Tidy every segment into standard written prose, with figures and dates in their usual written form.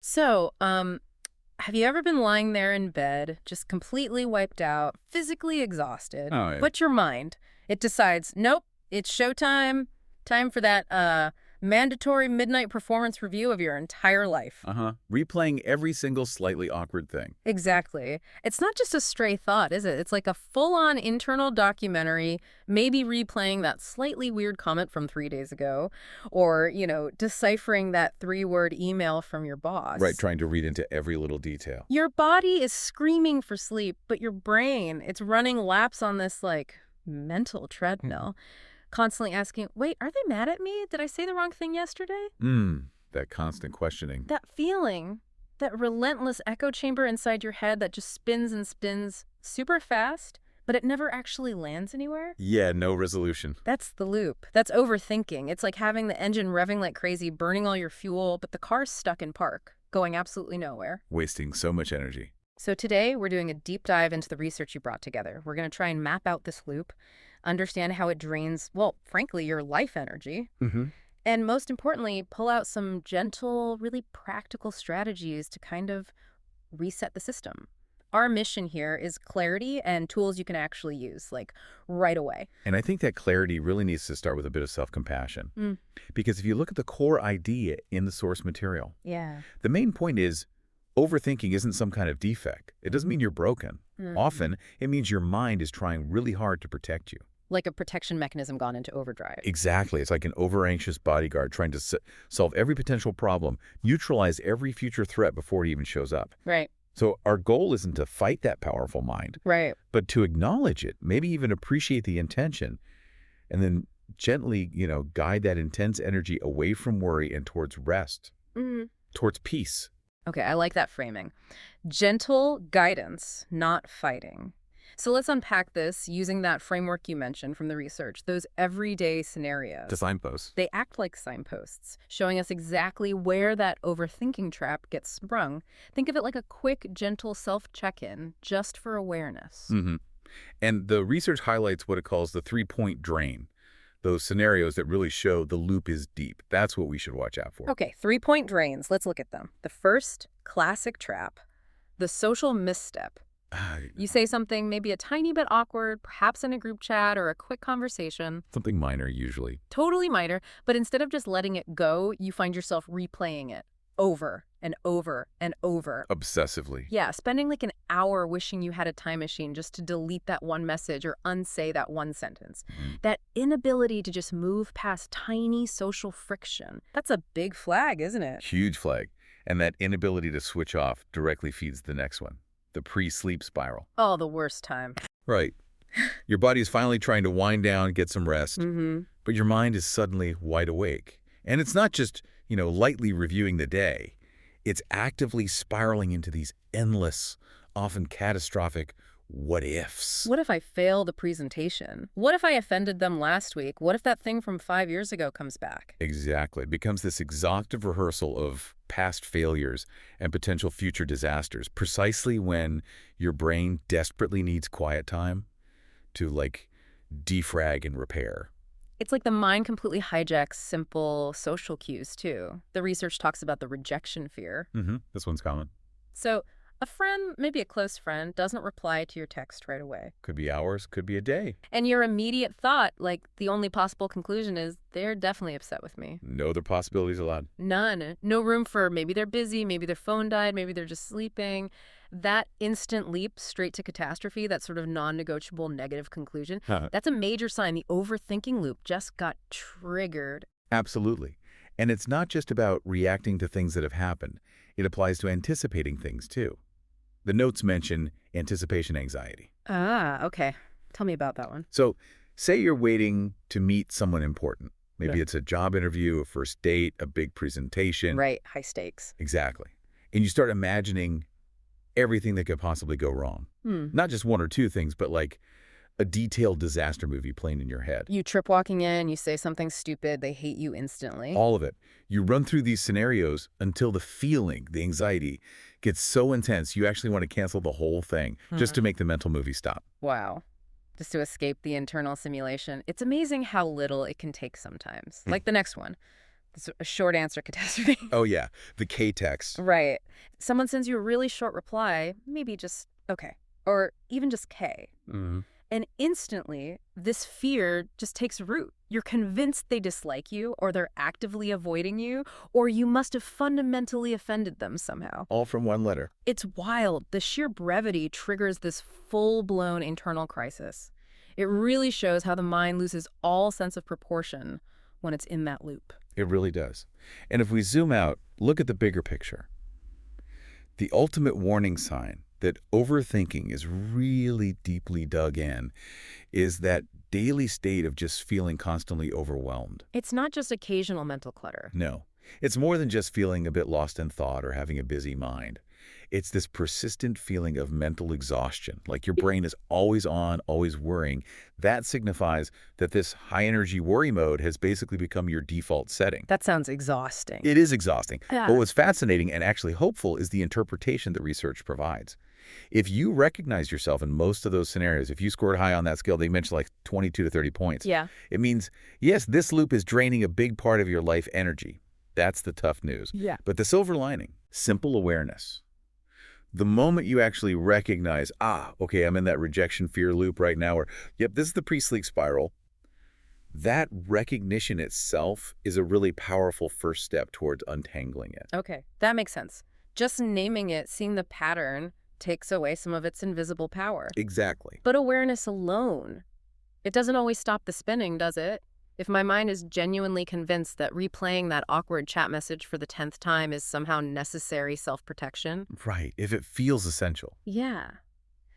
So, have you ever been lying there in bed, just completely wiped out, physically exhausted, Oh, yeah. but your mind, it decides, nope, it's showtime, time for that, mandatory midnight performance review of your entire life. Uh-huh. Replaying every single slightly awkward thing. Exactly. It's not just a stray thought, is it? It's like a full-on internal documentary, maybe replaying that slightly weird comment from 3 days ago, or, deciphering that three-word email from your Right, boss. trying to read into every little detail. Your body is screaming for sleep, but your brain, it's running laps on this, mental treadmill, constantly asking, wait, are they mad at me? Did I say the wrong thing yesterday? That constant questioning. That feeling, that relentless echo chamber inside your head that just spins and spins super fast, but it never actually lands anywhere. Yeah, no resolution. That's the loop. That's overthinking. It's like having the engine revving like crazy, burning all your fuel, but the car's stuck in park, going absolutely nowhere. Wasting so much energy. So today, we're doing a deep dive into the research you brought together. We're going to try and map out this loop, understand how it drains, well, frankly, your life energy, Mm-hmm. and most importantly, pull out some gentle, really practical strategies to kind of reset the system. Our mission here is clarity and tools you can actually use, like right away. And I think that clarity really needs to start with a bit of self-compassion. Mm. Because if you look at the core idea in the source material, Yeah. the main point is overthinking isn't some kind of defect. It doesn't mean you're broken. Mm. Often, it means your mind is trying really hard to protect you. Like a protection mechanism gone into overdrive. Exactly. It's like an over-anxious bodyguard trying to solve every potential problem, neutralize every future threat before it even shows up. Right. So our goal isn't to fight that powerful mind, Right. but to acknowledge it, maybe even appreciate the intention, and then gently, guide that intense energy away from worry and towards rest, Mm. towards peace. Okay, I like that framing. Gentle guidance, not fighting. So let's unpack this using that framework you mentioned from the research, those everyday scenarios. To signposts. They act like signposts, showing us exactly where that overthinking trap gets sprung. Think of it like a quick, gentle self-check-in, just for awareness. Mm-hmm. And the research highlights what it calls the three-point drain, those scenarios that really show the loop is deep. That's what we should watch out for. Okay, three-point drains. Let's look at them. The first, classic trap, the social misstep. You say something maybe a tiny bit awkward, perhaps in a group chat or a quick conversation. Something minor, usually. Totally minor, but instead of just letting it go, you find yourself replaying it over and over and over. Obsessively. Yeah, spending like an hour wishing you had a time machine just to delete that one message or unsay that one sentence. That inability to just move past tiny social friction. That's a big flag, isn't it? Huge flag. And that inability to switch off directly feeds the next one, the pre-sleep spiral. Oh, the worst time. Right. Your body is finally trying to wind down, get some rest, Mm-hmm. but your mind is suddenly wide awake. And it's not just, lightly reviewing the day. It's actively spiraling into these endless, often catastrophic what-ifs. What if I fail the presentation? What if I offended them last week? What if that thing from 5 years ago comes back? Exactly. It becomes this exhaustive rehearsal of past failures and potential future disasters, precisely when your brain desperately needs quiet time to, defrag and repair. It's like the mind completely hijacks simple social cues, too. The research talks about the rejection fear. This one's common. So a friend, maybe a close friend, doesn't reply to your text right away. Could be hours, could be a day. And your immediate thought, the only possible conclusion is they're definitely upset with me. No other possibilities allowed. None. No room for maybe they're busy, maybe their phone died, maybe they're just sleeping. That instant leap straight to catastrophe, that sort of non-negotiable negative conclusion, that's a major sign the overthinking loop just got triggered. Absolutely. And it's not just about reacting to things that have happened. It applies to anticipating things, too. The notes mention anticipation anxiety. Ah, okay. Tell me about that one. So say you're waiting to meet someone important. Maybe it's a job interview, a first date, a big presentation. Right, high stakes. Exactly. And you start imagining everything that could possibly go wrong. Not just one or two things, but like a detailed disaster movie playing in your head. You trip walking in, you say something stupid, they hate you instantly. All of it. You run through these scenarios until the feeling, the anxiety, gets so intense you actually want to cancel the whole thing just to make the mental movie stop. Wow. Just to escape the internal simulation. It's amazing how little it can take sometimes. Like the next one. It's a short answer catastrophe. Oh, yeah, the K-text. Right. Someone sends you a really short reply, maybe just okay, or even just K. Mhm. And instantly, this fear just takes root. You're convinced they dislike you, or they're actively avoiding you, or you must have fundamentally offended them somehow. All from one letter. It's wild. The sheer brevity triggers this full-blown internal crisis. It really shows how the mind loses all sense of proportion when it's in that loop. It really does. And if we zoom out, look at the bigger picture. The ultimate warning sign that overthinking is really deeply dug in is that daily state of just feeling constantly overwhelmed. It's not just occasional mental clutter. No, it's more than just feeling a bit lost in thought or having a busy mind. It's this persistent feeling of mental exhaustion, like your brain is always on, always worrying. That signifies that this high-energy worry mode has basically become your default setting. That sounds exhausting. It is exhausting. Yeah. But what's fascinating and actually hopeful is the interpretation that research provides. If you recognize yourself in most of those scenarios, if you scored high on that scale, they mentioned like 22 to 30 points. Yeah. It means, yes, this loop is draining a big part of your life energy. That's the tough news. Yeah. But the silver lining, simple awareness. The moment you actually recognize, okay, I'm in that rejection fear loop right now, or, yep, this is the pre-sleep spiral, that recognition itself is a really powerful first step towards untangling it. Okay, that makes sense. Just naming it, seeing the pattern, takes away some of its invisible power. Exactly. But awareness alone, it doesn't always stop the spinning, does it? If my mind is genuinely convinced that replaying that awkward chat message for the 10th time is somehow necessary self-protection. Right, if it feels essential. Yeah.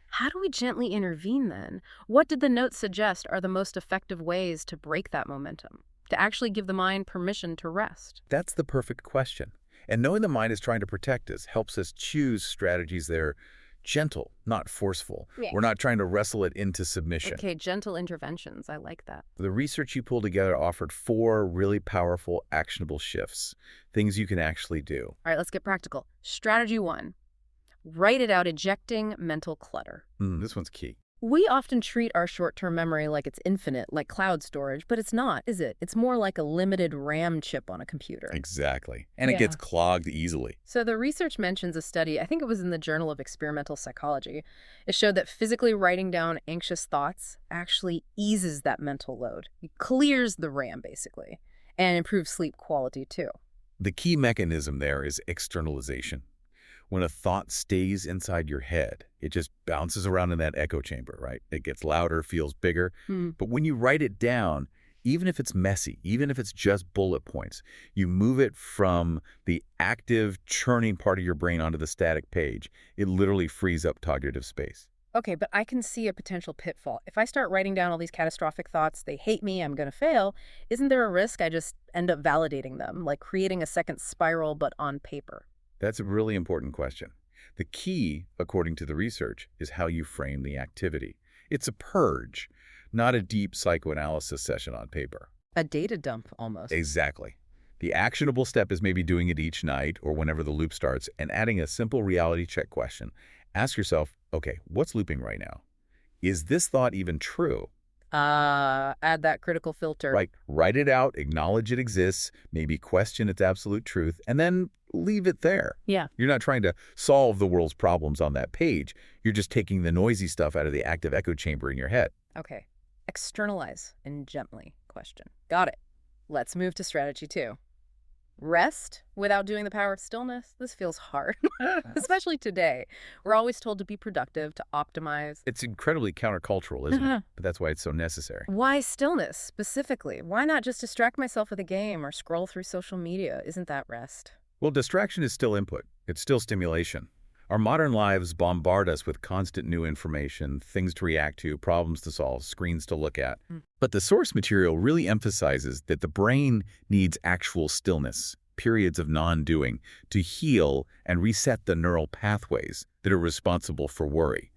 How do we gently intervene then? What did the notes suggest are the most effective ways to break that momentum? To actually give the mind permission to rest? That's the perfect question. And knowing the mind is trying to protect us helps us choose strategies that are gentle, not forceful. Yeah. We're not trying to wrestle it into submission. Okay, gentle interventions. I like that. The research you pulled together offered 4 really powerful, actionable shifts, things you can actually do. All right, let's get practical. Strategy 1. Write it out, ejecting mental clutter. This one's key. We often treat our short-term memory like it's infinite, like cloud storage, but it's not, is it? It's more like a limited RAM chip on a computer. Exactly. And it Yeah. gets clogged easily. So the research mentions a study, I think it was in the Journal of Experimental Psychology. It showed that physically writing down anxious thoughts actually eases that mental load. It clears the RAM, basically, and improves sleep quality, too. The key mechanism there is externalization. When a thought stays inside your head, it just bounces around in that echo chamber, right? It gets louder, feels bigger. But when you write it down, even if it's messy, even if it's just bullet points, you move it from the active, churning part of your brain onto the static page. It literally frees up cognitive space. Okay, but I can see a potential pitfall. If I start writing down all these catastrophic thoughts, they hate me, I'm going to fail, isn't there a risk I just end up validating them, like creating a second spiral but on paper? That's a really important question. The key, according to the research, is how you frame the activity. It's a purge, not a deep psychoanalysis session on paper. A data dump, almost. Exactly. The actionable step is maybe doing it each night or whenever the loop starts and adding a simple reality check question. Ask yourself, okay, what's looping right now? Is this thought even true? Add that critical filter. Right. Write it out, acknowledge it exists, maybe question its absolute truth, and then leave it there. Yeah. You're not trying to solve the world's problems on that page. You're just taking the noisy stuff out of the active echo chamber in your head. Okay. Externalize and gently question. Got it. Let's move to strategy 2. Rest without doing the power of stillness. This feels hard, especially today. We're always told to be productive, to optimize. It's incredibly countercultural, isn't it? But that's why it's so necessary. Why stillness specifically? Why not just distract myself with a game or scroll through social media? Isn't that rest? Well, distraction is still input. It's still stimulation. Our modern lives bombard us with constant new information, things to react to, problems to solve, screens to look at. But the source material really emphasizes that the brain needs actual stillness, periods of non-doing, to heal and reset the neural pathways that are responsible for worry.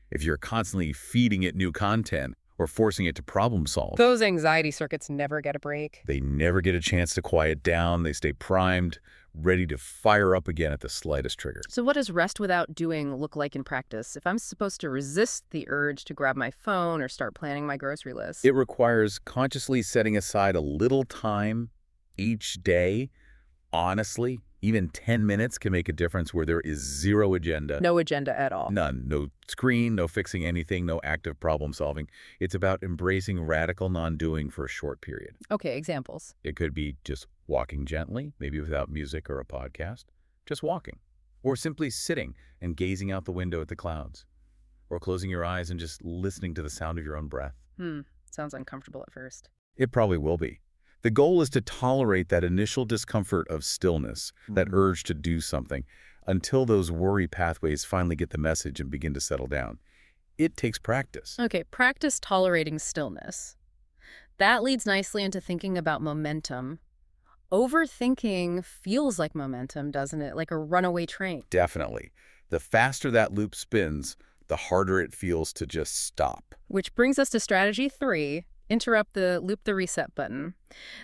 If you're constantly feeding it new content or forcing it to problem solve, Those anxiety circuits never get a break. they never get a chance to quiet down. They stay primed, ready to fire up again at the slightest trigger. So what does rest without doing look like in practice? If I'm supposed to resist the urge to grab my phone or start planning my grocery list. It requires consciously setting aside a little time each day, honestly, even 10 minutes can make a difference where there is zero agenda. No agenda at all. None. No screen, no fixing anything, no active problem solving. It's about embracing radical non-doing for a short period. Okay, examples. It could be just walking gently, maybe without music or a podcast, just walking. Or simply sitting and gazing out the window at the clouds. Or closing your eyes and just listening to the sound of your own breath. Sounds uncomfortable at first. It probably will be. The goal is to tolerate that initial discomfort of stillness, that urge to do something, until those worry pathways finally get the message and begin to settle down. It takes practice. Okay, practice tolerating stillness. That leads nicely into thinking about momentum. Overthinking feels like momentum, doesn't it? Like a runaway train. Definitely. The faster that loop spins, the harder it feels to just stop. Which brings us to strategy 3, interrupt the loop the reset button.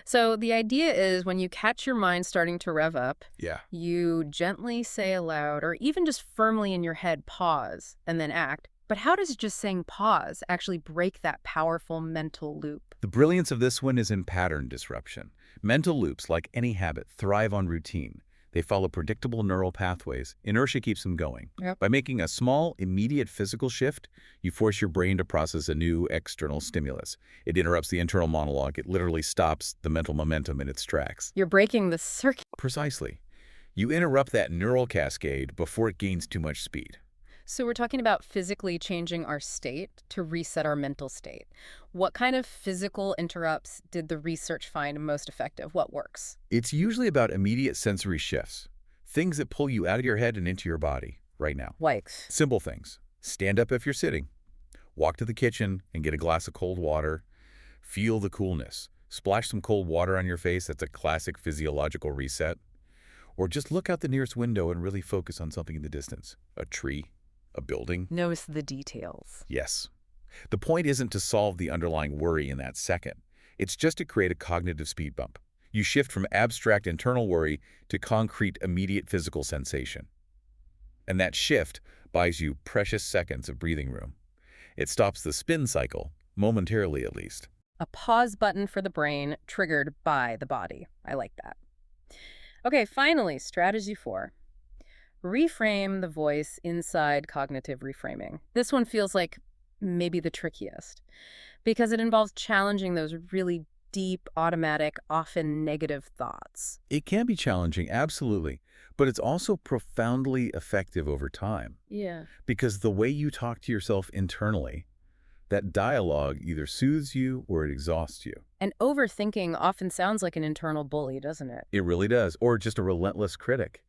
So the idea is when you catch your mind starting to rev up, you gently say aloud or even just firmly in your head, pause, and then act. But how does just saying pause actually break that powerful mental loop? The brilliance of this one is in pattern disruption. Mental loops, like any habit, thrive on routine. They follow predictable neural pathways. Inertia keeps them going. By making a small, immediate physical shift, you force your brain to process a new external stimulus. It interrupts the internal monologue. It literally stops the mental momentum in its tracks. You're breaking the circuit. Precisely. You interrupt that neural cascade before it gains too much speed. So we're talking about physically changing our state to reset our mental state. What kind of physical interrupts did the research find most effective? What works? It's usually about immediate sensory shifts, things that pull you out of your head and into your body right now. Like? Simple things. Stand up if you're sitting. Walk to the kitchen and get a glass of cold water. Feel the coolness. Splash some cold water on your face. That's a classic physiological reset. Or just look out the nearest window and really focus on something in the distance. A tree. A building. Notice the details. Yes. The point isn't to solve the underlying worry in that second. It's just to create a cognitive speed bump. You shift from abstract internal worry to concrete immediate physical sensation. And that shift buys you precious seconds of breathing room. It stops the spin cycle, momentarily at least. A pause button for the brain triggered by the body. I like that. Okay, finally, strategy 4. Reframe the voice inside cognitive reframing. This one feels like maybe the trickiest because it involves challenging those really deep, automatic, often negative thoughts. It can be challenging, absolutely, but it's also profoundly effective over time. Yeah. Because the way you talk to yourself internally, that dialogue either soothes you or it exhausts you. And overthinking often sounds like an internal bully, doesn't it? It really does, or just a relentless critic.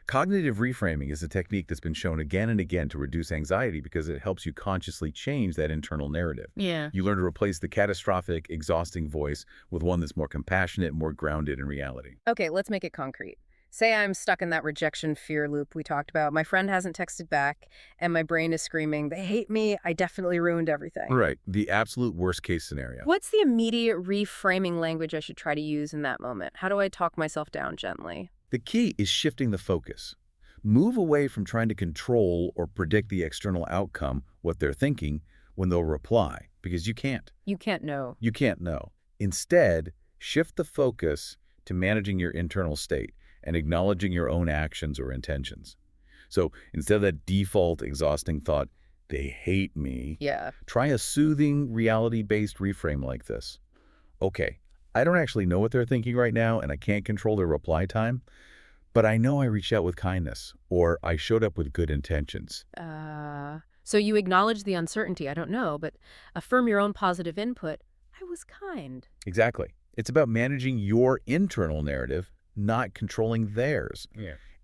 Cognitive reframing is a technique that's been shown again and again to reduce anxiety because it helps you consciously change that internal narrative. Yeah. You learn to replace the catastrophic, exhausting voice with one that's more compassionate, more grounded in reality. Okay, let's make it concrete. Say I'm stuck in that rejection fear loop we talked about. My friend hasn't texted back, and my brain is screaming, they hate me, I definitely ruined everything. Right, the absolute worst case scenario. What's the immediate reframing language I should try to use in that moment? How do I talk myself down gently? The key is shifting the focus. Move away from trying to control or predict the external outcome, what they're thinking, when they'll reply, because you can't. You can't know. You can't know. Instead, shift the focus to managing your internal state and acknowledging your own actions or intentions. So instead of that default exhausting thought, they hate me, try a soothing, reality-based reframe like this. Okay, I don't actually know what they're thinking right now, and I can't control their reply time, but I know I reached out with kindness, or I showed up with good intentions. So you acknowledge the uncertainty, I don't know, but affirm your own positive input. I was kind. Exactly. It's about managing your internal narrative, not controlling theirs.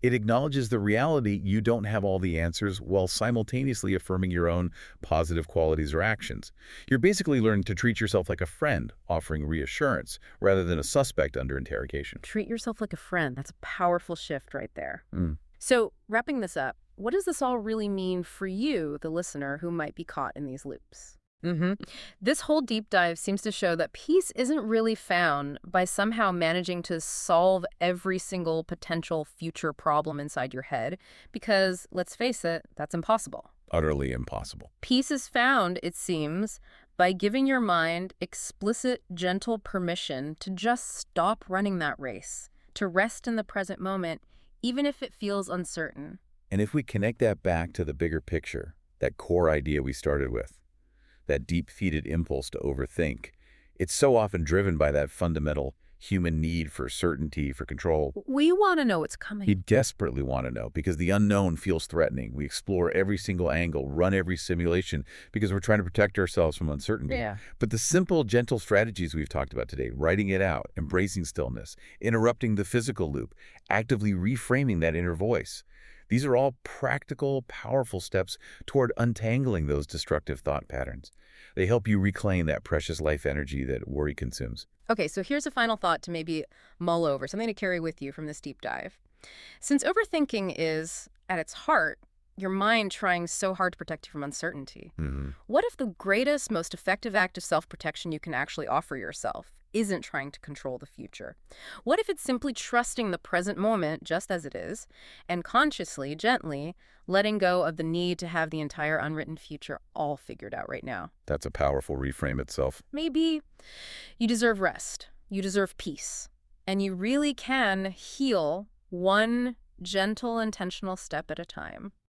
It acknowledges the reality you don't have all the answers while simultaneously affirming your own positive qualities or actions. You're basically learning to treat yourself like a friend, offering reassurance, rather than a suspect under interrogation. Treat yourself like a friend. That's a powerful shift right there. So, wrapping this up, what does this all really mean for you, the listener, who might be caught in these loops? This whole deep dive seems to show that peace isn't really found by somehow managing to solve every single potential future problem inside your head, because, let's face it, that's impossible. Utterly impossible. Peace is found, it seems, By giving your mind explicit, gentle permission to just stop running that race, to rest in the present moment, even if it feels uncertain. And if we connect that back to the bigger picture, that core idea we started with, that deep-seated impulse to overthink, it's so often driven by that fundamental human need for certainty, for control. We want to know what's We coming. desperately want to know because the unknown feels threatening. We explore every single angle, run every simulation because we're trying to protect ourselves from uncertainty. Yeah. But the simple, gentle strategies we've talked about today, writing it out, embracing stillness, interrupting the physical loop, actively reframing that inner voice, these are all practical, powerful steps toward untangling those destructive thought patterns. They help you reclaim that precious life energy that worry consumes. Okay, so here's a final thought to maybe mull over, something to carry with you from this deep dive. Since overthinking is, at its heart, your mind trying so hard to protect you from uncertainty, what if the greatest, most effective act of self-protection you can actually offer yourself isn't trying to control the future? What if it's simply trusting the present moment just as it is, and consciously, gently, letting go of the need to have the entire unwritten future all figured out right now? That's a powerful reframe itself. Maybe you deserve rest, you deserve peace, and you really can heal one gentle, intentional step at a time.